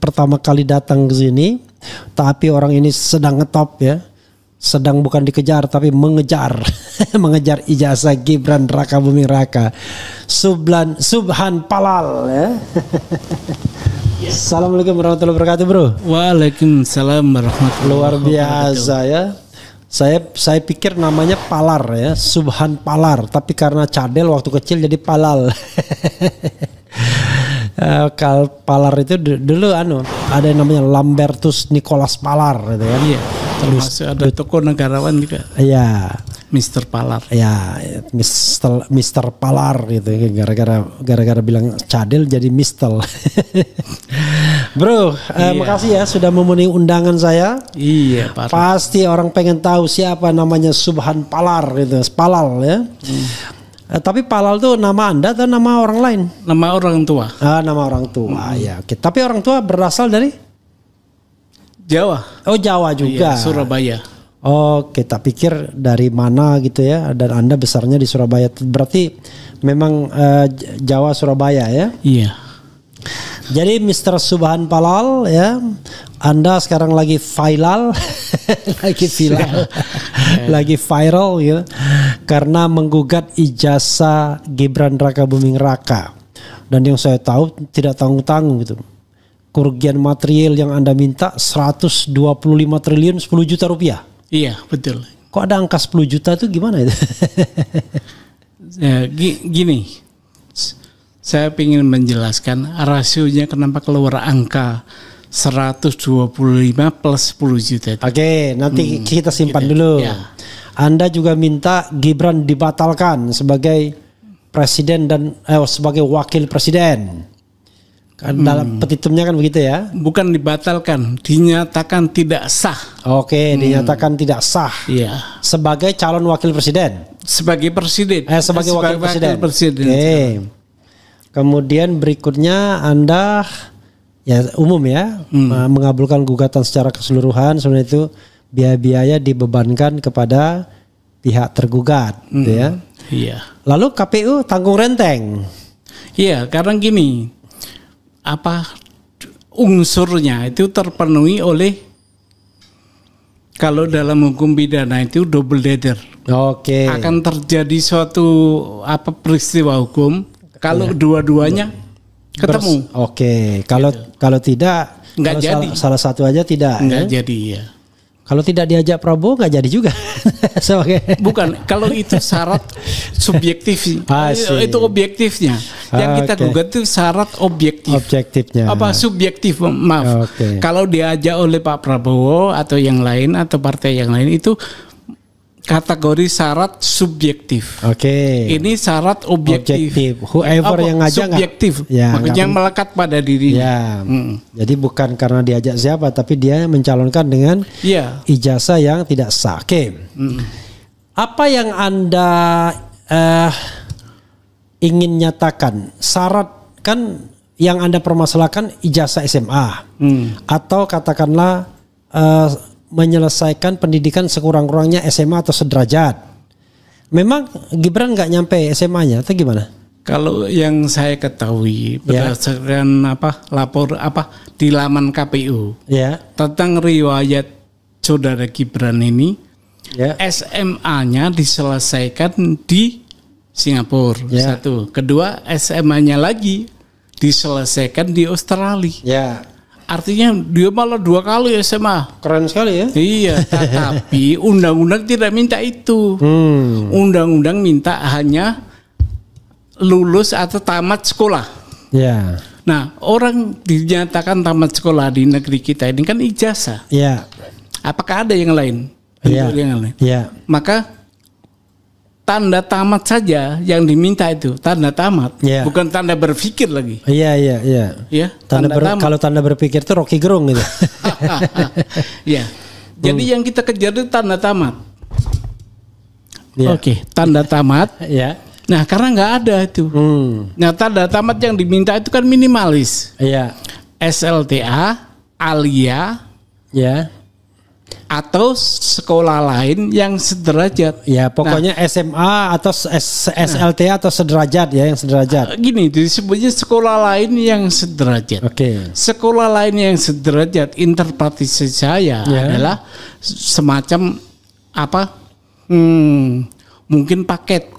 pertama kali datang ke sini, tapi orang ini sedang ngetop ya. Sedang bukan dikejar tapi mengejar mengejar ijazah Gibran Raka Buming Raka Subhan Palal ya. Assalamualaikum warahmatullahi wabarakatuh bro. Waalaikumsalam warahmatullahi Luar biasa ya. Saya pikir namanya Palar ya, Subhan Palar, tapi karena cadel waktu kecil jadi Palal. Kalau Palar itu dulu ada yang namanya Lambertus Nicholas Palar gitu kan. Iya. Termasuk ada tokoh negarawan juga. Iya. Mr. Palar. Ya, Mr. Palar gitu. Gara-gara bilang cadel jadi Mistel. Bro, makasih ya sudah memenuhi undangan saya. Iya, Pak. Pasti orang pengen tahu siapa namanya Subhan Palar gitu. Palal ya. Tapi Palal tuh nama Anda atau nama orang lain? Nama orang tua. Nama orang tua ya. Oke. Tapi orang tua berasal dari Jawa. Oh, Jawa juga. Iya, Surabaya. Oh, kita pikir dari mana gitu ya. Dan Anda besarnya di Surabaya. Berarti memang Jawa Surabaya ya. Iya. Jadi Mr. Subhan Palal ya, Anda sekarang lagi viral, lagi viral gitu, karena menggugat ijazah Gibran Raka Buming Raka. Dan yang saya tahu tidak tanggung-tanggung gitu. Kerugian material yang Anda minta 125 triliun 10 juta rupiah. Iya, betul. Kok ada angka 10 juta itu gimana itu? Ya, gini, saya ingin menjelaskan rasionya kenapa keluar angka 125 plus 10 juta itu. Oke, nanti kita simpan dulu. Ya. Anda juga minta Gibran dibatalkan sebagai presiden dan sebagai wakil presiden. Dalam petitumnya kan begitu ya? Bukan dibatalkan, dinyatakan tidak sah. Oke, dinyatakan tidak sah. Iya. Sebagai calon wakil presiden. Sebagai presiden. Sebagai wakil presiden. Oke. Kemudian berikutnya Anda ya umum ya mengabulkan gugatan secara keseluruhan, sebenarnya itu biaya-biaya dibebankan kepada pihak tergugat, gitu ya. Iya. Lalu KPU tanggung renteng. Iya, karena gini. Unsurnya itu terpenuhi oleh, kalau dalam hukum pidana itu double deader. Oke. Akan terjadi suatu peristiwa hukum kalau dua-duanya ketemu. Oke. Kalau tidak nggak jadi. Salah satu aja tidak. Nggak jadi ya. Kalau tidak diajak Prabowo nggak jadi juga. Bukan, kalau itu syarat subjektif, itu objektifnya. Yang kita gugat itu syarat objektif. Objektifnya. Subjektif, maaf. Kalau diajak oleh Pak Prabowo atau yang lain atau partai yang lain itu kategori syarat subjektif. Oke. Ini syarat objektif. Whoever yang ngajak subjektif. Ya, makanya melekat pada dirinya. Ya. Jadi bukan karena diajak siapa, tapi dia mencalonkan dengan ijazah yang tidak sah. Oke. Apa yang Anda ingin nyatakan? Syarat kan yang Anda permasalahkan ijazah SMA atau katakanlah menyelesaikan pendidikan sekurang-kurangnya SMA atau sederajat. Memang Gibran nggak nyampe SMA-nya atau gimana? Kalau yang saya ketahui berdasarkan di laman KPU tentang riwayat saudara Gibran ini, SMA-nya diselesaikan di Singapura. Satu, kedua SMA-nya lagi diselesaikan di Australia. Artinya dia malah 2 kali SMA. Keren sekali ya. Iya, tapi undang-undang tidak minta itu. Undang-undang minta hanya lulus atau tamat sekolah. Ya. Nah, orang dinyatakan tamat sekolah di negeri kita ini kan ijazah. Ya. Apakah ada yang lain? Yang lain. Ya. Maka tanda tamat saja yang diminta itu tanda tamat, bukan tanda berpikir lagi. Iya. Ya, kalau tanda berpikir itu Rocky Gerung gitu. Ya. Jadi yang kita kejar itu tanda tamat. Oke, tanda tamat. Ya. Nah, karena nggak ada itu. Nah, tanda tamat yang diminta itu kan minimalis. Iya. SLTA, Alia, atau sekolah lain yang sederajat. Ya, pokoknya SMA atau SLT atau sederajat ya, yang sederajat. Gini, disebutnya sekolah lain yang sederajat. Oke. Sekolah lain yang sederajat, interpretasi saya adalah semacam apa? Mungkin paket.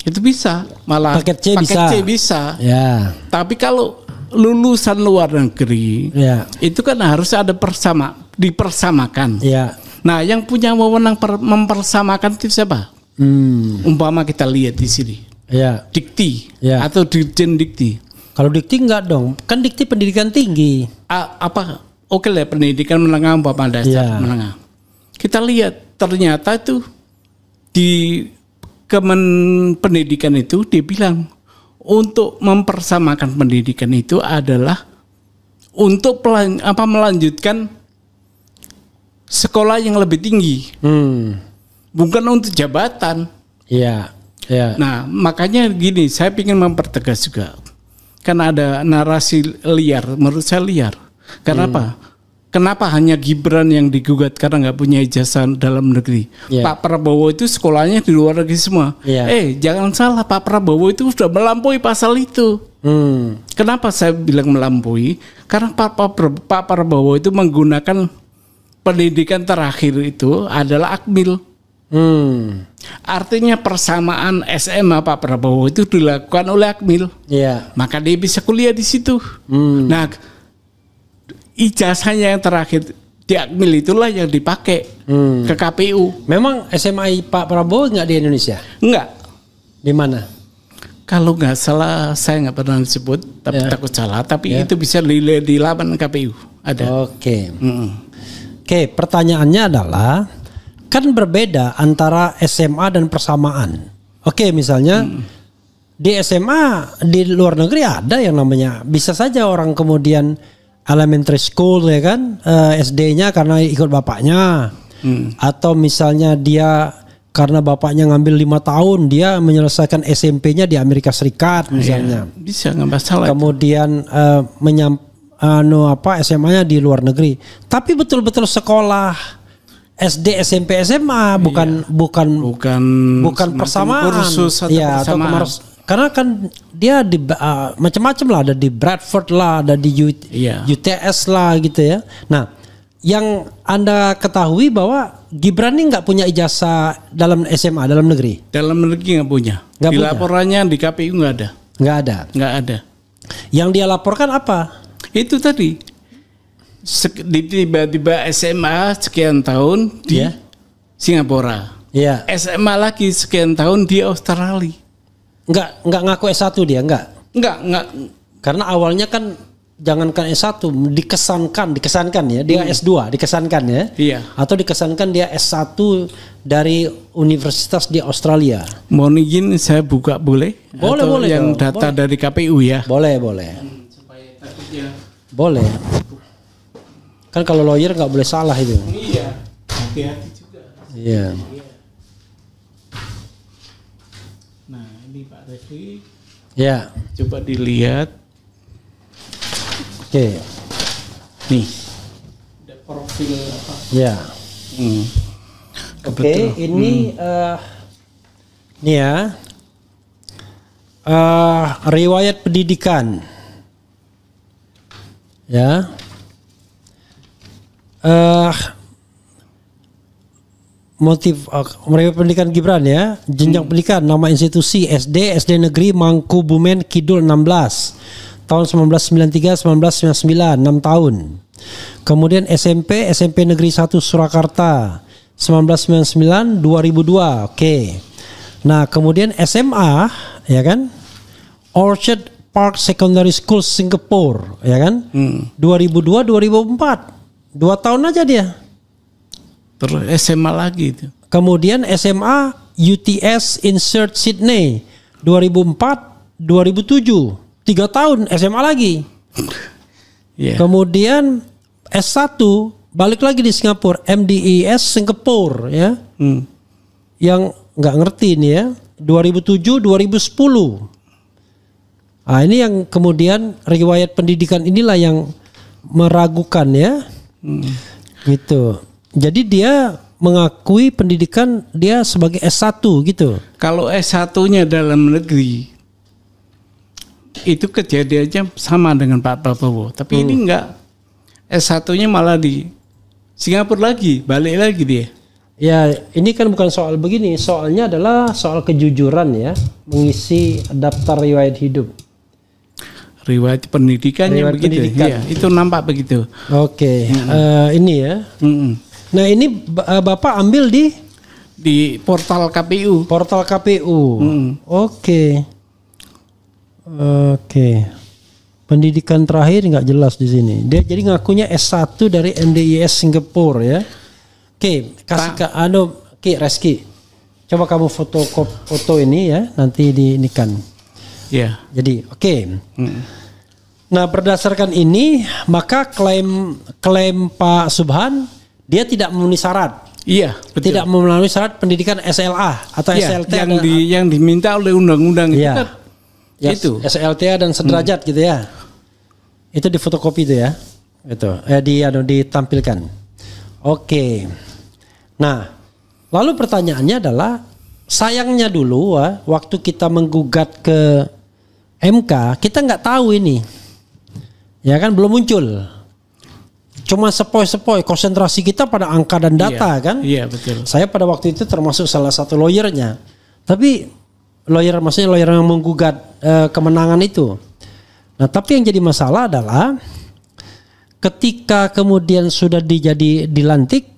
Itu bisa, malah paket C bisa. Ya. Tapi kalau lulusan luar negeri, itu kan harus ada dipersamakan. Ya. Nah, yang punya wewenang mempersamakan itu siapa? Umpama kita lihat di sini, Dikti atau Dirjen Dikti. Kalau Dikti enggak dong, kan Dikti pendidikan tinggi. Oke lah, pendidikan menengah umpama dasar menengah. Kita lihat ternyata itu di Kemen Pendidikan itu dia bilang, untuk mempersamakan pendidikan itu adalah untuk melanjutkan sekolah yang lebih tinggi, bukan untuk jabatan. Iya. Nah, makanya gini, saya ingin mempertegas juga, karena ada narasi liar, menurut saya liar. Karena apa? Kenapa hanya Gibran yang digugat karena nggak punya ijazah dalam negeri? Pak Prabowo itu sekolahnya di luar negeri semua. Jangan salah, Pak Prabowo itu sudah melampaui pasal itu. Kenapa saya bilang melampaui? Karena Pak Prabowo itu menggunakan pendidikan terakhir itu adalah Akmil. Artinya persamaan SMA Pak Prabowo itu dilakukan oleh Akmil. Maka dia bisa kuliah di situ. Nah, ijazahnya yang terakhir di Akmil itulah yang dipakai ke KPU. Memang SMA Pak Prabowo nggak di Indonesia? Enggak. Di mana? Kalau nggak salah, saya nggak pernah disebut, tapi takut salah. Tapi itu bisa dilihat di laman KPU. Ada. Oke, pertanyaannya adalah, kan berbeda antara SMA dan persamaan. Oke, misalnya di SMA di luar negeri ada yang namanya, bisa saja orang kemudian elementary school ya kan, SD-nya karena ikut bapaknya, atau misalnya dia karena bapaknya ngambil 5 tahun dia menyelesaikan SMP-nya di Amerika Serikat misalnya. Bisa, nggak masalah. Kemudian SMA-nya di luar negeri. Tapi betul-betul sekolah SD, SMP, SMA, bukan persamaan. Kursus atau persamaan. Karena kan dia di macam-macam lah, ada di Bradford lah, ada di UTS lah gitu ya. Nah, yang Anda ketahui bahwa Gibran ini nggak punya ijazah dalam SMA, dalam negeri. Dalam negeri nggak punya. Di laporannya di KPU nggak ada. Nggak ada. Yang dia laporkan apa? Itu tadi. Tiba-tiba SMA sekian tahun di Singapura. SMA lagi sekian tahun di Australia. Enggak ngaku S1 dia, enggak. Karena awalnya kan jangankan S1, dikesankan ya, dia S2 dikesankan ya. Atau dikesankan dia S1 dari universitas di Australia. Mohon izin saya buka boleh? Boleh yang dong, data dari KPU ya. Boleh. Supaya takutnya. Boleh. Kan kalau lawyer nggak boleh salah itu. Iya, hati-hati juga. Iya. Nah, ini Pak Refli. Ya. Coba dilihat. Oke. Nih. Ada profil apa? Ya. Oke, ini nih ya. Riwayat pendidikan. Ya. Motif riwayat pendidikan Gibran ya. Jenjang pendidikan, nama institusi SD Negeri Mangkubumen Kidul 16 tahun 1993-1999, 6 tahun. Kemudian SMP Negeri 1 Surakarta 1999-2002. Oke. Nah, kemudian SMA ya kan? Orchard Park Secondary School Singapore ya kan? 2002-2004. 2 tahun aja dia. Terus SMA lagi itu. Kemudian SMA UTS Insert Sydney 2004-2007. 3 tahun SMA lagi. Kemudian S1 balik lagi di Singapura, MDIS Singapura ya. Yang nggak ngerti ini ya, 2007-2010. Nah, ini yang kemudian riwayat pendidikan inilah yang meragukan ya. Gitu. Jadi dia mengakui pendidikan dia sebagai S1 gitu. Kalau S1-nya dalam negeri itu kejadiannya sama dengan Pak Prabowo, tapi ini enggak. S1-nya malah di Singapura lagi, balik lagi dia. Ya, ini kan bukan soal begini, soalnya adalah soal kejujuran ya, mengisi daftar riwayat hidup. Riwayat pendidikannya riwayat begitu. Pendidikan. Ya, itu nampak begitu. Oke, ini ya. Nah, ini Bapak ambil di portal KPU. Portal KPU. Oke. Pendidikan terakhir nggak jelas di sini. Dia jadi ngakunya S1 dari MDIS Singapura ya. Oke, kasih ke Reski. Coba kamu foto ini ya, nanti diinikan. Ya. Jadi, Nah, berdasarkan ini, maka klaim Pak Subhan dia tidak memenuhi syarat. Iya, betul. Tidak memenuhi syarat pendidikan SLA atau SLT yang diminta oleh undang-undang itu kan. Ya, itu SLTA dan sederajat gitu ya. Itu di fotokopi itu ya. Itu ditampilkan. Oke. Nah, lalu pertanyaannya adalah sayangnya dulu waktu kita menggugat ke MK, kita nggak tahu ini. Ya kan belum muncul. Cuma sepoi-sepoi, konsentrasi kita pada angka dan data kan. Iya, betul. Saya pada waktu itu termasuk salah satu lawyernya. Tapi lawyer yang menggugat kemenangan itu. Nah, tapi yang jadi masalah adalah ketika kemudian sudah dilantik,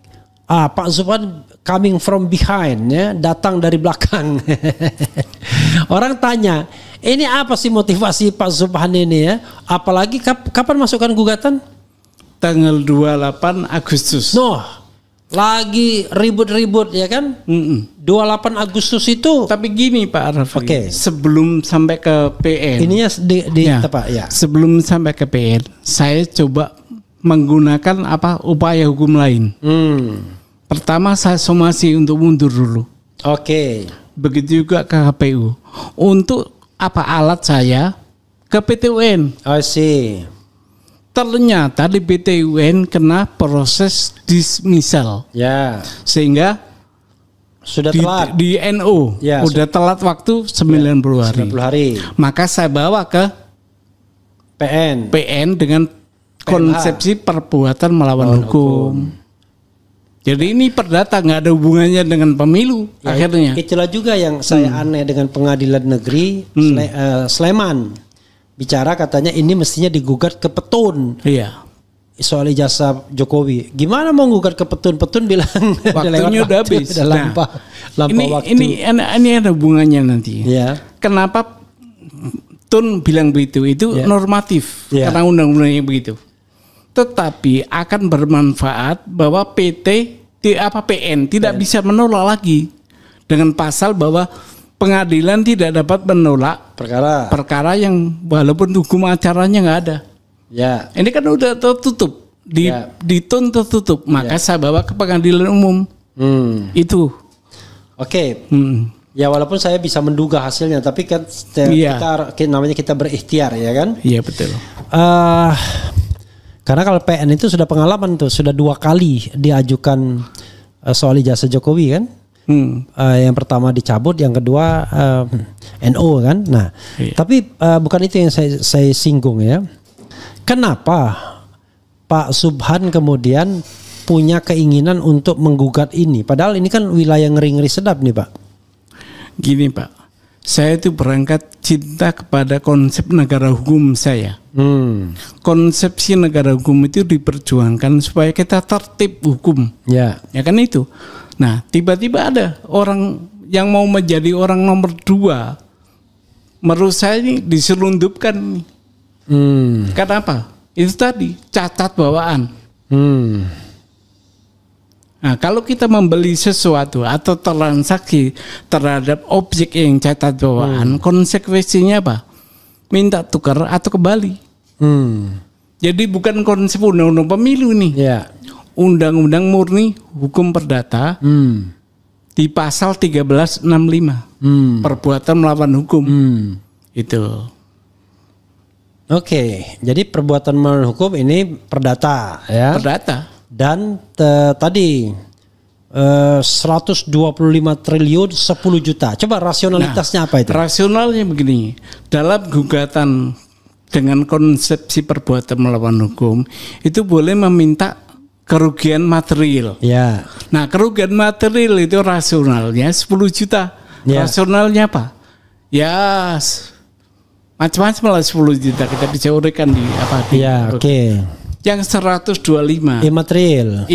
Pak Subhan coming from behind ya, datang dari belakang. Orang tanya, ini apa sih motivasi Pak Subhan ini ya? Apalagi kapan masukkan gugatan? Tanggal 28 Agustus. Lagi ribut-ribut ya kan? 28 Agustus itu. Tapi gini Pak Raffi, sebelum sampai ke PN. Ininya ya. Sebelum sampai ke PN, saya coba menggunakan upaya hukum lain. Pertama saya somasi untuk mundur dulu. Begitu juga ke KPU. Untuk alat saya ke PT UN. Ternyata di PT UN kena proses dismissal. Ya. Sehingga sudah telat di NO. Ya, udah telat waktu 90 hari. Maka saya bawa ke PN dengan konsepsi perbuatan melawan hukum. Jadi ini perdata, nggak ada hubungannya dengan pemilu akhirnya. Itulah juga yang saya aneh dengan Pengadilan Negeri Sleman. Bicara katanya ini mestinya digugat ke Petun. Iya. Soal ijazah Jokowi. Gimana mau gugat ke Petun? Petun bilang waktunya udah habis. Lampau waktu. Ini ada hubungannya nanti. Ya. Kenapa Tun bilang begitu? Itu normatif karena undang-undangnya begitu. Tetapi akan bermanfaat bahwa PN tidak bisa menolak lagi dengan pasal bahwa pengadilan tidak dapat menolak perkara yang walaupun hukum acaranya nggak ada. Ya. Ini kan udah tertutup di Tun tertutup, maka saya bawa ke pengadilan umum. Itu. Ya walaupun saya bisa menduga hasilnya, tapi kan kita berikhtiar ya kan. Iya betul. Karena kalau PN itu sudah pengalaman tuh, sudah 2 kali diajukan soal ijazah Jokowi kan. Yang pertama dicabut, yang kedua NO kan. Nah, tapi bukan itu yang saya singgung ya. Kenapa Pak Subhan kemudian punya keinginan untuk menggugat ini? Padahal ini kan wilayah ngeri-ngeri sedap nih Pak. Gini Pak, saya itu berangkat cinta kepada konsep negara hukum saya. Konsepsi negara hukum itu diperjuangkan supaya kita tertib hukum. Ya kan itu. Nah, tiba-tiba ada orang yang mau menjadi orang nomor 2. Menurut saya ini diselundupkan. Kenapa? Itu tadi cacat bawaan. Nah, kalau kita membeli sesuatu atau transaksi terhadap objek yang cacat bawaan, konsekuensinya apa? Minta tukar atau kembali. Jadi bukan konsep undang-undang pemilu nih. Undang-undang murni hukum perdata di pasal 1365 perbuatan melawan hukum itu. Jadi perbuatan melawan hukum ini perdata ya. Perdata. dan tadi 125 triliun 10 juta. Coba rasionalitasnya apa itu? Rasionalnya begini. Dalam gugatan dengan konsepsi perbuatan melawan hukum itu boleh meminta kerugian material. Ya. Nah, kerugian material itu rasionalnya 10 juta. Ya. Rasionalnya apa? Ya macam-macam lah 10 juta kita bisa uraikan di apa? Ya, oke. Yang 125 imaterial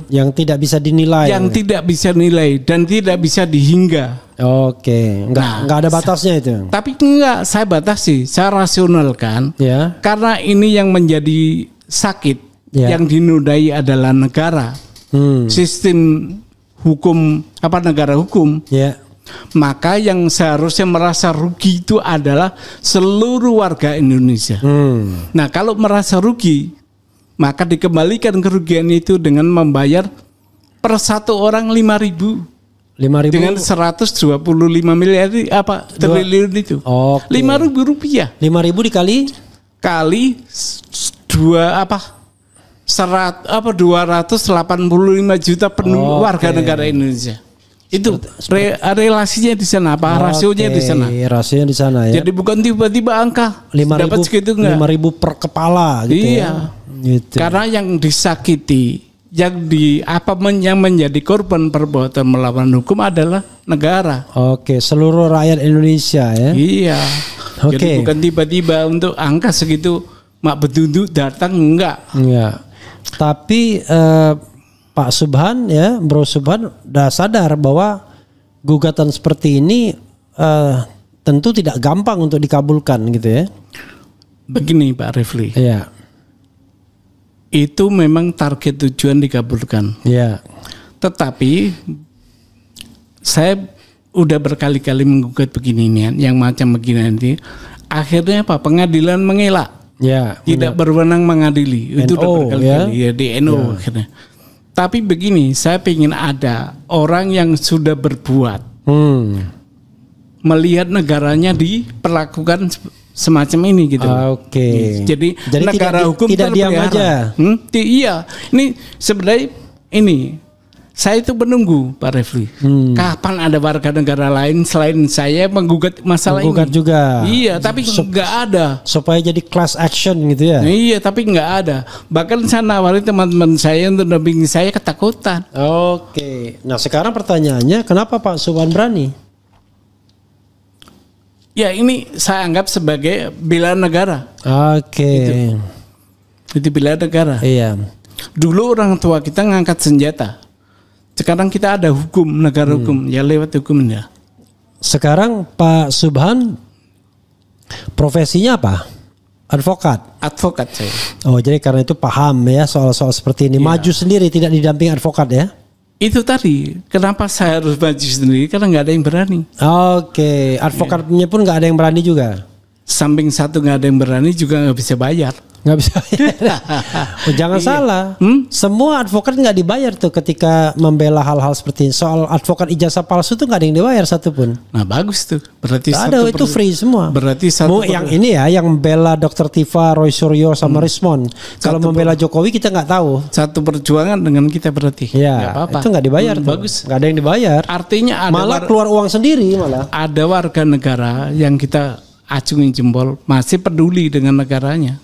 yang tidak bisa dinilai, dan tidak bisa dihingga. Oke, enggak ada batasnya itu. Tapi enggak, saya batasi, saya rasionalkan. Ya. Karena ini yang menjadi sakit, yang dinodai adalah negara. Sistem hukum negara hukum. Ya. Maka yang seharusnya merasa rugi itu adalah seluruh warga Indonesia. Nah, kalau merasa rugi, maka dikembalikan kerugian itu dengan membayar per satu orang 5.000 dengan 125 miliar triliun itu. 5.000 rupiah. 5.000 kali 285 juta warga negara Indonesia. Itu relasinya di sana, rasionya di sana. Rasionya di sana ya. Jadi bukan tiba-tiba angka 5.000 dapat segitu enggak. 5.000 per kepala gitu. Iya. Gitu. Karena yang disakiti, yang menjadi korban perbuatan melawan hukum adalah negara. Oke, seluruh rakyat Indonesia ya. Iya. Jadi bukan tiba-tiba untuk angka segitu mak bedunduk datang enggak. Iya. Tapi Pak Subhan ya, Bro Subhan udah sadar bahwa gugatan seperti ini tentu tidak gampang untuk dikabulkan gitu ya. Begini Pak Refli. Iya. Itu memang target tujuan dikabulkan. Iya. Tetapi saya udah berkali-kali menggugat begini nih, yang macam begini nanti. Akhirnya apa? Pengadilan mengelak. Ya. Tidak berwenang mengadili. Itu udah berkali-kali ya di NO akhirnya. Tapi begini, saya ingin ada orang yang sudah berbuat, melihat negaranya diperlakukan semacam ini gitu. Oke. Jadi negara hukum tidak diam aja. Iya, ini sebenarnya ini saya itu menunggu Pak Refli. Kapan ada warga negara lain selain saya menggugat masalah ini? Menggugat juga. Iya, tapi nggak ada. Supaya jadi class action gitu ya? Iya, tapi nggak ada. Bahkan saya nawari teman-teman saya untuk dampingi saya ketakutan. Oke. Nah sekarang pertanyaannya, kenapa Pak Subhan berani? Ya ini saya anggap sebagai bela negara. Oke. Itu bela negara. Iya. Dulu orang tua kita ngangkat senjata. Sekarang kita ada hukum, negara hukum, ya lewat hukumnya. Sekarang Pak Subhan profesinya apa? Advokat. Advokat saya. Oh, jadi karena itu paham ya soal-soal seperti ini. Ya. Maju sendiri, tidak didampingi advokat ya? Itu tadi, kenapa saya harus maju sendiri? Karena nggak ada yang berani. Oke, advokatnya pun nggak ada yang berani juga. Samping satu nggak ada yang berani juga nggak bisa bayar. Nggak bisa. Oh, jangan salah. Semua advokat nggak dibayar tuh ketika membela hal-hal seperti ini. Soal advokat ijazah palsu tuh nggak ada yang dibayar satupun. Nah bagus tuh. Berarti ada itu free semua. Berarti satu. Yang ini ya, yang membela Dr. Tifa, Roy Suryo sama Rismon. Kalau membela Jokowi kita nggak tahu. Satu perjuangan dengan kita berarti. Ya. Apa-apa. Itu nggak dibayar. Bagus. Nggak ada yang dibayar. Artinya ada malah keluar uang sendiri malah. Ada warga negara yang kita acungin jempol masih peduli dengan negaranya.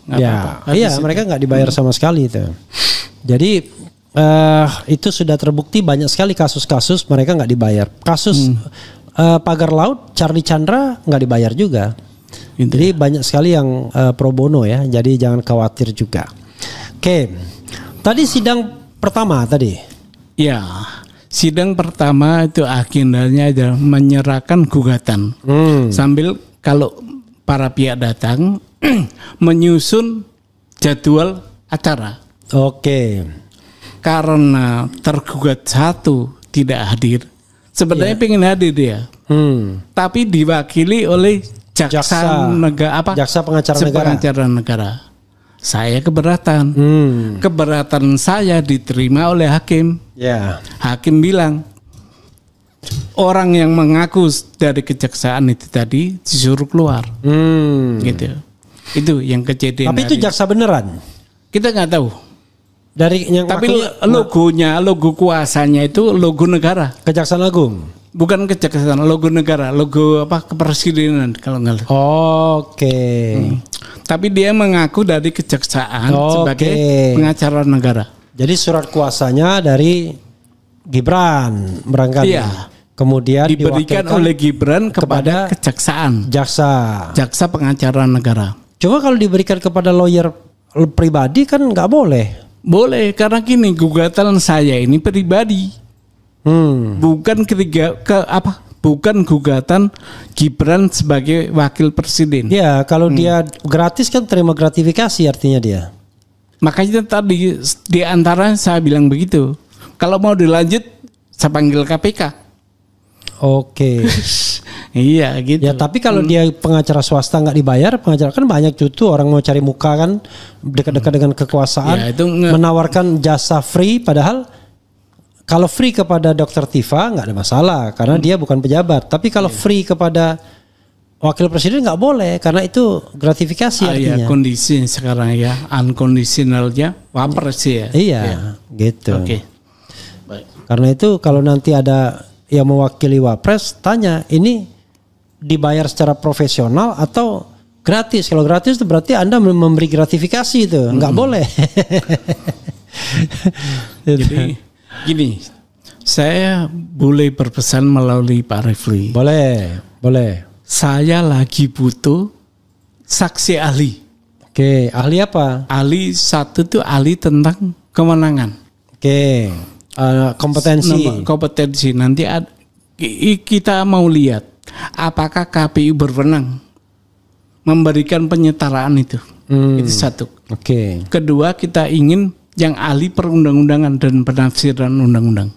Iya, mereka nggak dibayar sama sekali itu. Jadi itu sudah terbukti banyak sekali kasus-kasus mereka nggak dibayar. Kasus pagar laut Charlie Chandra nggak dibayar juga. Jadi banyak sekali yang pro bono ya. Jadi jangan khawatir juga. Oke, tadi sidang pertama tadi. Ya, sidang pertama itu agendanya adalah menyerahkan gugatan sambil kalau para pihak datang menyusun jadwal acara. Oke. Karena tergugat satu tidak hadir. Sebenarnya pengen hadir dia. Tapi diwakili oleh jaksa negara jaksa pengacara negara. Saya keberatan. Keberatan saya diterima oleh hakim. Hakim bilang orang yang mengaku dari kejaksaan itu tadi disuruh keluar, gitu. Itu yang kejadian. Tapi itu jaksa beneran? Kita nggak tahu. Dari yang tapi logo kuasanya itu logo negara. Kejaksaan Agung. Bukan kejaksaan, logo negara, logo kepresidenan kalau nggak. Oke. Tapi dia mengaku dari kejaksaan sebagai pengacara negara. Jadi surat kuasanya dari Gibran barangkali. Iya. Kemudian diberikan oleh Gibran kepada kejaksaan. Jaksa pengacara negara. Coba kalau diberikan kepada lawyer pribadi kan nggak boleh. Boleh, karena gini, gugatan saya ini pribadi. Bukan bukan gugatan Gibran sebagai wakil presiden. Ya, kalau dia gratis kan terima gratifikasi artinya dia. Makanya tadi di antara saya bilang begitu. Kalau mau dilanjut saya panggil KPK. Oke. Iya gitu. Ya tapi kalau dia pengacara swasta nggak dibayar, pengacara kan banyak cutu orang mau cari muka kan dekat-dekat dengan kekuasaan, ya, itu menawarkan jasa free, padahal kalau free kepada Dr. Tifa nggak ada masalah karena dia bukan pejabat. Tapi kalau free kepada wakil presiden nggak boleh karena itu gratifikasi artinya. Ya, kondisi sekarang ya unconditionalnya wapres ya. Iya, gitu. Oke. Baik. Karena itu kalau nanti ada yang mewakili wapres, tanya ini dibayar secara profesional atau gratis. Kalau gratis itu berarti Anda memberi gratifikasi itu, nggak boleh. Jadi gini, saya boleh berpesan melalui Pak Refli. Boleh. Saya lagi butuh saksi ahli. Oke, ahli apa? Ahli satu tuh ahli tentang kemenangan. Oke. Kompetensi. Nanti kita mau lihat apakah KPU berwenang memberikan penyetaraan itu. Itu satu. Oke. Kedua, kita ingin yang ahli perundang-undangan dan penafsiran undang-undang.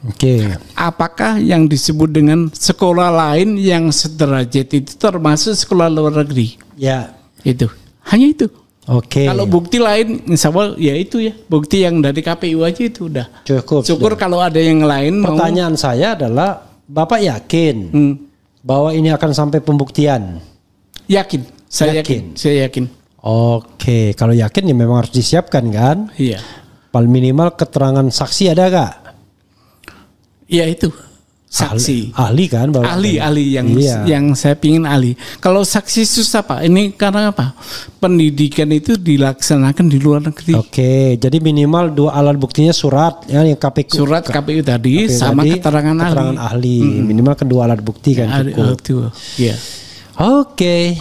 Oke. Apakah yang disebut dengan sekolah lain yang sederajat itu termasuk sekolah luar negeri? Ya. Itu. Hanya itu. Oke. Kalau bukti lain, insya Allah ya itu ya. Bukti yang dari KPU aja itu udah. Syukur kalau ada yang lain. Pertanyaan saya adalah, Bapak yakin bahwa ini akan sampai pembuktian? Yakin. Saya yakin. Oke. Kalau yakin ya memang harus disiapkan kan? Iya. Paling minimal keterangan saksi ada gak? Iya itu. Saksi. Ahli kan? Ahli yang saya pingin ahli. Kalau saksi susah Pak. Ini karena apa? Pendidikan itu dilaksanakan di luar negeri. Oke, jadi minimal 2 alat buktinya surat ya, yang KPU. Surat KPU tadi sama keterangan ahli. Minimal kedua alat bukti kan cukup. Iya. Oke.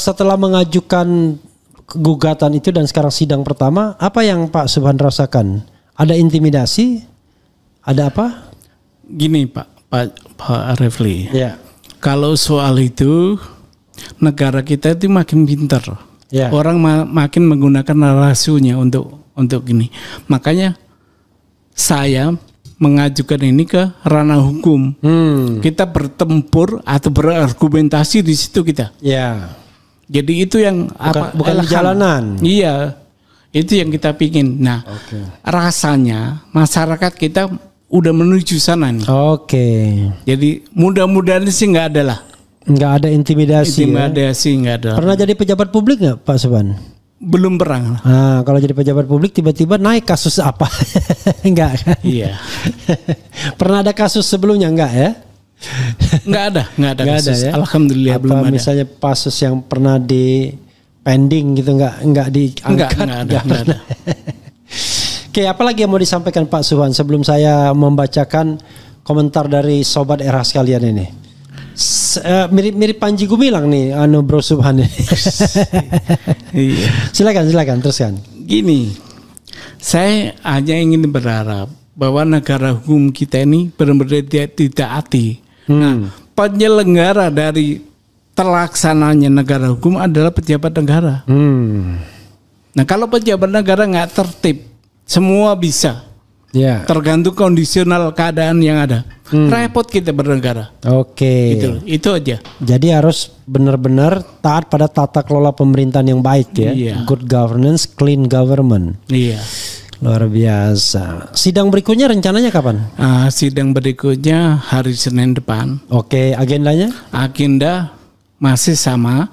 Setelah mengajukan gugatan itu dan sekarang sidang pertama, apa yang Pak Subhan rasakan? Ada intimidasi? Ada apa? Gini Pak Refli. Ya. Kalau soal itu negara kita itu makin pintar. Ya. Orang makin menggunakan narasinya untuk gini. Makanya saya mengajukan ini ke ranah hukum. Kita bertempur atau berargumentasi di situ kita. Ya. Jadi itu yang bukan di jalanan. Iya. Itu yang kita pingin. Nah, rasanya masyarakat kita udah menuju sana nih. Oke. Jadi mudah-mudahan sih nggak ada lah. Nggak ada intimidasi. Nggak ada. Pernah jadi pejabat publik nggak Pak Subhan? Belum pernah. Nah, kalau jadi pejabat publik tiba-tiba naik kasus apa? Enggak kan? Iya. Pernah ada kasus sebelumnya enggak ya? Nggak ada kasus. Ya? Alhamdulillah apa belum ada. Misalnya kasus yang pernah di pending gitu nggak diangkat? Nggak ada. Oke, apa lagi yang mau disampaikan Pak Subhan sebelum saya membacakan komentar dari sobat RH sekalian ini? Mirip Panji Gumilang nih, Bro Subhan ini. Iya. Silakan teruskan. Gini, saya hanya ingin berharap bahwa negara hukum kita ini benar-benar ditaati. Nah, penyelenggara dari terlaksananya negara hukum adalah pejabat negara. Nah, kalau pejabat negara nggak tertib, semua bisa. Ya. Tergantung kondisional keadaan yang ada. Repot kita bernegara. Oke. Itu aja. Jadi harus benar-benar taat pada tata kelola pemerintahan yang baik ya. Iya. Good governance, clean government. Iya. Luar biasa. Sidang berikutnya rencananya kapan? Sidang berikutnya hari Senin depan. Oke, agendanya? Agenda masih sama,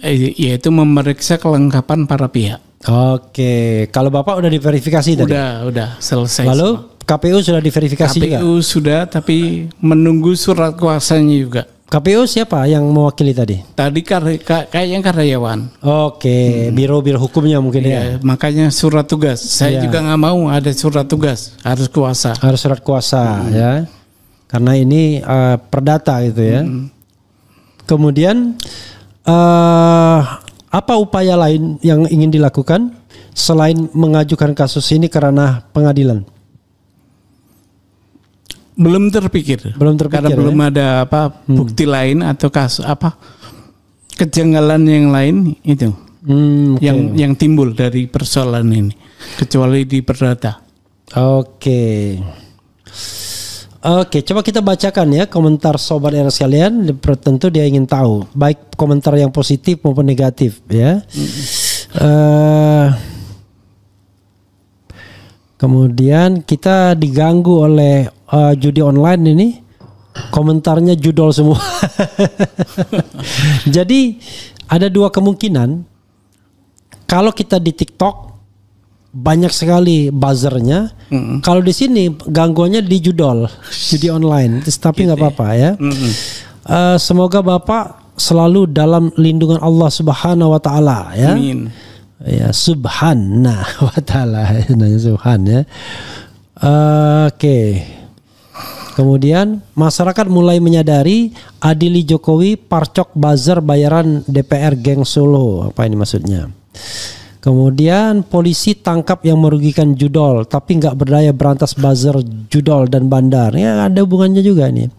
yaitu memeriksa kelengkapan para pihak. Oke, kalau Bapak udah diverifikasi tadi? Udah selesai. Lalu semua. KPU sudah diverifikasi juga? KPU sudah, tapi menunggu surat kuasanya juga. KPU siapa yang mewakili tadi? Tadi kayaknya karyawan. Oke, biro-biro hukumnya mungkin ya. Makanya surat tugas. Saya juga nggak mau ada surat tugas, harus kuasa. Harus surat kuasa ya, karena ini perdata gitu ya. Kemudian apa upaya lain yang ingin dilakukan selain mengajukan kasus ini ke ranah pengadilan? Belum terpikir. Karena belum ada bukti lain atau kasus kejanggalan yang lain itu yang timbul dari persoalan ini, kecuali di perdata. Oke, coba kita bacakan ya komentar sobat era sekalian. Tentu dia ingin tahu baik komentar yang positif maupun negatif ya. Kemudian kita diganggu oleh judi online ini, komentarnya judol semua. Jadi ada dua kemungkinan. Kalau kita di TikTok banyak sekali buzzernya. Kalau di sini gangguannya di judol judi online. Tapi nggak apa-apa ya. Semoga Bapak selalu dalam lindungan Allah Subhanahu Wa Taala ya. Amin. Ya, Subhanahu Wa Taala, Subhan ya. Oke. Kemudian masyarakat mulai menyadari adili Jokowi parcok buzzer bayaran DPR geng Solo. Apa ini maksudnya? Kemudian polisi tangkap yang merugikan judol tapi nggak berdaya berantas buzzer judol dan bandar. Ya ada hubungannya juga nih.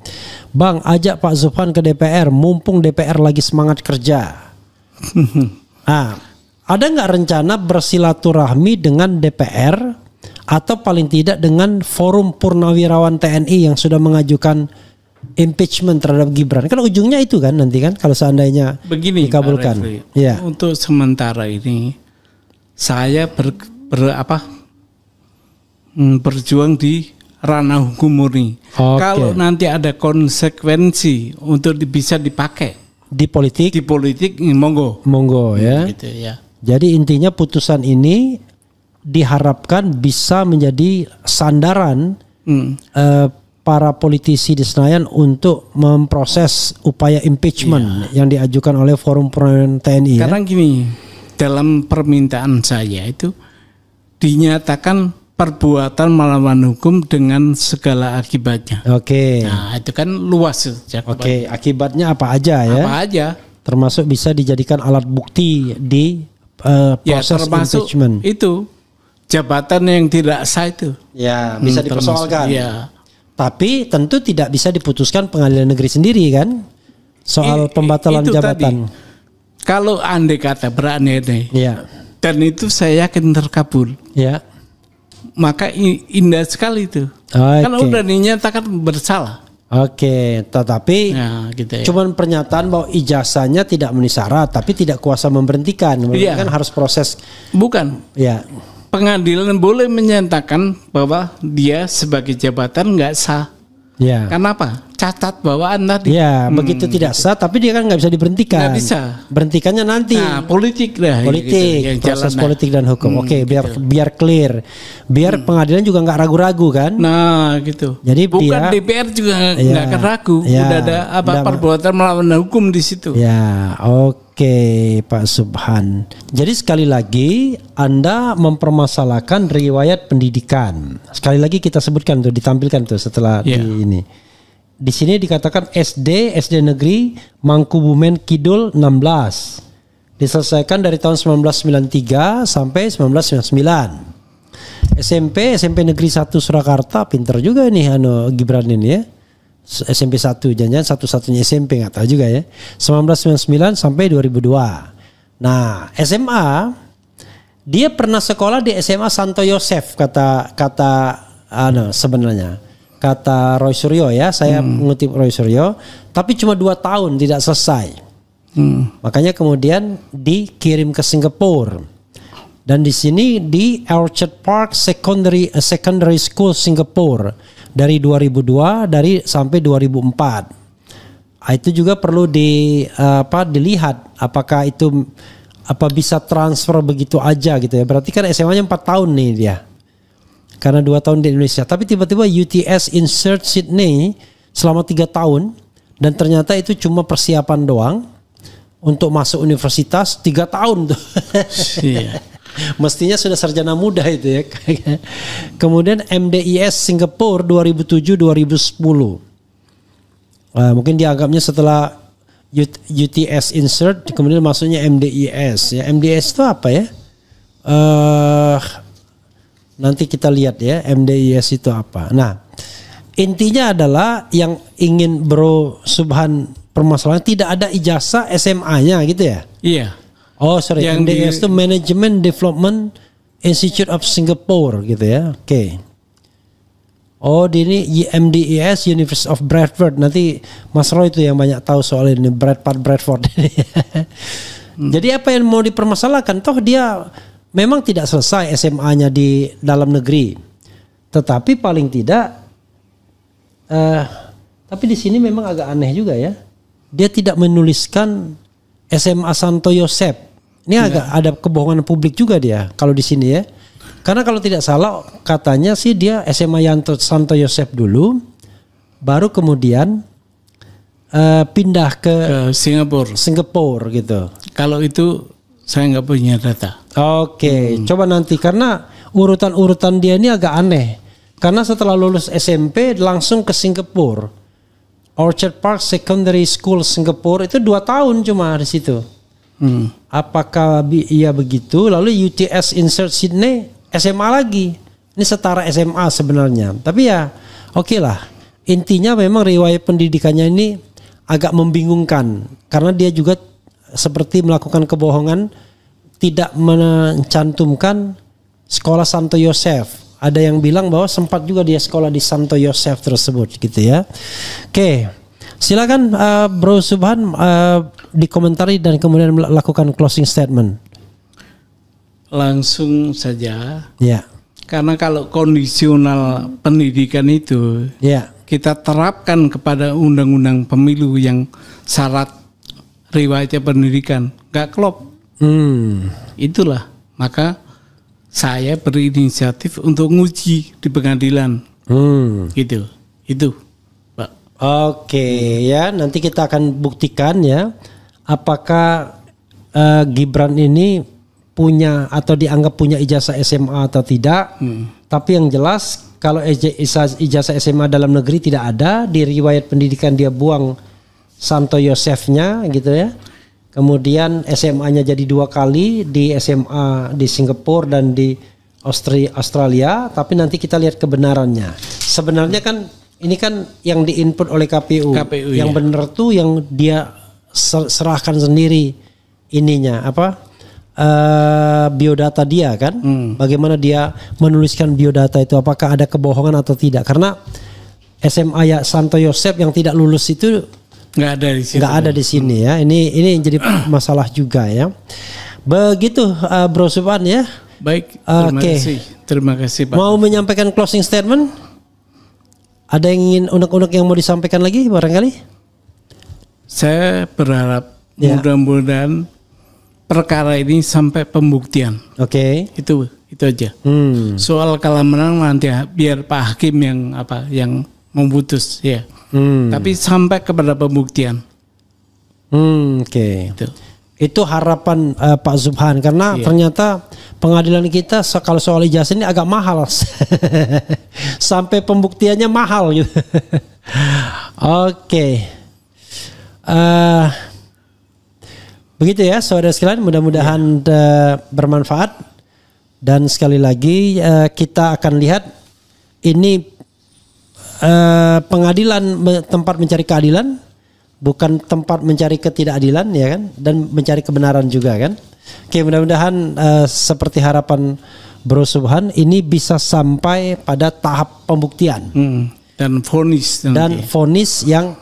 Bang, ajak Pak Subhan ke DPR mumpung DPR lagi semangat kerja. Ada nggak rencana bersilaturahmi dengan DPR atau paling tidak dengan Forum Purnawirawan TNI yang sudah mengajukan impeachment terhadap Gibran? Kan ujungnya itu kan nanti kan kalau seandainya dikabulkan. Ya. Untuk sementara ini saya berjuang di ranah hukum murni. Kalau nanti ada konsekuensi untuk bisa dipakai di politik monggo ya. Gitu ya. Jadi intinya putusan ini diharapkan bisa menjadi sandaran para politisi di Senayan untuk memproses upaya impeachment yang diajukan oleh Forum Purnawirawan TNI. Karena gini, dalam permintaan saya itu dinyatakan perbuatan melawan hukum dengan segala akibatnya. Oke. Nah itu kan luas. Oke, akibatnya apa aja ya? Apa aja. Termasuk bisa dijadikan alat bukti di proses impeachment. Itu jabatan yang tidak sah itu. Ya, bisa dipersoalkan. Ya. Tapi tentu tidak bisa diputuskan pengadilan negeri sendiri kan? Soal pembatalan jabatan. Tadi, kalau andai kata berandai-andai. Ya. Dan itu saya yakin terkabul. Ya. Maka indah sekali itu. Kan udah dinyatakan bersalah. Oke, tetapi gitu ya. Cuman pernyataan bahwa ijazahnya tidak memenuhi syarat, tapi tidak kuasa memberhentikan. Kan harus proses. Bukan. Ya. Pengadilan boleh menyatakan bahwa dia sebagai jabatan nggak sah. Ya. Kenapa? Cacat bawaan tadi. Ya, begitu tidak sah, tapi dia kan nggak bisa diberhentikan. Nggak bisa. Berhentikannya nanti. Nah, politik lah. Politik, gitu. Proses politik dan hukum. Oke, biar clear, biar pengadilan juga nggak ragu-ragu kan. Nah, gitu. Jadi bukan DPR juga nggak akan ragu. Udah ada perbuatan melawan hukum di situ. Ya, oke, Pak Subhan. Jadi sekali lagi Anda mempermasalahkan riwayat pendidikan. Sekali lagi kita sebutkan tuh, ditampilkan tuh setelah ini. Di sini dikatakan SD negeri Mangkubumen Kidul 16. Diselesaikan dari tahun 1993 sampai 1999. SMP negeri 1 Surakarta, pinter juga nih Gibran ini ya. SMP 1, jangan-jangan satu-satunya SMP, nggak tahu juga ya. 1999 sampai 2002. Nah, SMA dia pernah sekolah di SMA Santo Yosef kata sebenarnya. Kata Roy Suryo ya, saya mengutip Roy Suryo, tapi cuma 2 tahun tidak selesai. Makanya kemudian dikirim ke Singapura. Dan di sini di Orchard Park Secondary School Singapura dari 2002 sampai 2004. Itu juga perlu dilihat apakah itu apa bisa transfer begitu aja gitu ya. Berarti kan SMA-nya 4 tahun nih dia. Karena 2 tahun di Indonesia. Tapi tiba-tiba UTS insert Sydney selama 3 tahun. Dan ternyata itu cuma persiapan doang. Untuk masuk universitas 3 tahun tuh. Iya. Mestinya sudah sarjana muda itu ya. Kemudian MDIS Singapura 2007-2010. Mungkin dianggapnya setelah UTS insert kemudian masuknya MDIS ya. MDIS itu apa ya? Nanti kita lihat ya MDIS itu apa. Nah, intinya adalah yang ingin Bro Subhan permasalahan tidak ada ijazah SMA-nya gitu ya? Iya. Oh sorry, yang MDIS itu Management Development Institute of Singapore gitu ya. Oke. Oh ini MDIS University of Bradford. Nanti Mas Roy itu yang banyak tahu soal ini Bradford. Jadi apa yang mau dipermasalahkan? Toh dia memang tidak selesai SMA-nya di dalam negeri. Tetapi paling tidak tapi di sini memang agak aneh juga ya. Dia tidak menuliskan SMA Santo Yosef. Ini agak ada kebohongan publik juga dia kalau di sini ya. Karena kalau tidak salah katanya sih dia SMA Santo Yosef dulu, baru kemudian pindah ke Singapura gitu. Kalau itu saya nggak punya data. Oke, coba nanti karena urutan dia ini agak aneh. Karena setelah lulus SMP langsung ke Singapura, Orchard Park Secondary School Singapura itu 2 tahun cuma di situ. Apakah iya begitu? Lalu UTS insert Sydney SMA lagi. Ini setara SMA sebenarnya. Tapi ya oke lah. Intinya memang riwayat pendidikannya ini agak membingungkan. Karena dia juga seperti melakukan kebohongan. Tidak mencantumkan sekolah Santo Yosef. Ada yang bilang bahwa sempat juga dia sekolah di Santo Yosef tersebut gitu ya. Oke. Silakan Bro Subhan dikomentari dan kemudian melakukan closing statement. Langsung saja. Ya. Karena kalau kondisional pendidikan itu kita terapkan kepada undang-undang pemilu yang syarat riwayatnya pendidikan nggak klop. Itulah maka saya berinisiatif untuk nguji di pengadilan. Gitu. Itu, Pak. Oke, ya nanti kita akan buktikan ya apakah Gibran ini punya atau dianggap punya ijazah SMA atau tidak. Tapi yang jelas kalau ijazah SMA dalam negeri tidak ada, di riwayat pendidikan dia buang Santo Yosefnya gitu ya. Kemudian SMA-nya jadi 2 kali di SMA di Singapura dan di Australia, tapi nanti kita lihat kebenarannya. Sebenarnya kan ini kan yang diinput oleh KPU yang benar tuh yang dia serahkan sendiri ininya apa? Biodata dia kan, bagaimana dia menuliskan biodata itu, apakah ada kebohongan atau tidak? Karena SMA ya Santo Yosef yang tidak lulus itu nggak ada di sini ya. Ini yang jadi masalah juga ya. Begitu Bro Subhan ya. Baik, terima kasih Pak. Mau menyampaikan closing statement? Ada yang ingin unek-unek yang mau disampaikan lagi barangkali? Saya berharap mudah-mudahan perkara ini sampai pembuktian. Oke. Itu aja. Soal kalah menang nanti biar Pak Hakim yang memutus ya. Tapi sampai kepada pembuktian. Oke. Itu harapan Pak Subhan karena ternyata pengadilan kita kalau soal ijazah ini agak mahal. Sampai pembuktiannya mahal gitu. Oke. Begitu ya saudara sekalian, mudah-mudahan bermanfaat. Dan sekali lagi kita akan lihat ini pengadilan tempat mencari keadilan, bukan tempat mencari ketidakadilan ya kan, dan mencari kebenaran juga kan. Oke, mudah-mudahan seperti harapan Bro Subhan ini bisa sampai pada tahap pembuktian dan vonis yang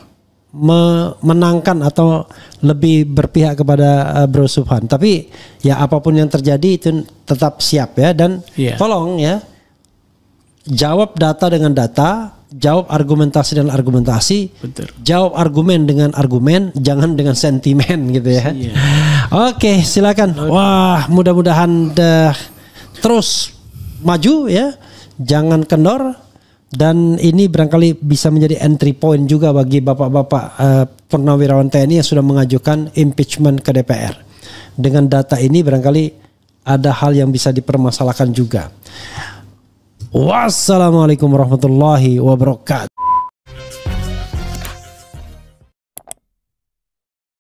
menangkan atau lebih berpihak kepada Bro Subhan. Tapi ya apapun yang terjadi itu tetap siap ya, dan tolong ya jawab data dengan data, jawab argumentasi dengan argumentasi. Betul. Jawab argumen dengan argumen, jangan dengan sentimen gitu ya. Oke, silakan. Wah, mudah-mudahan terus maju ya, jangan kendor. Dan ini barangkali bisa menjadi entry point juga bagi bapak-bapak purnawirawan TNI yang sudah mengajukan impeachment ke DPR. Dengan data ini barangkali ada hal yang bisa dipermasalahkan juga. Wassalamualaikum warahmatullahi wabarakatuh.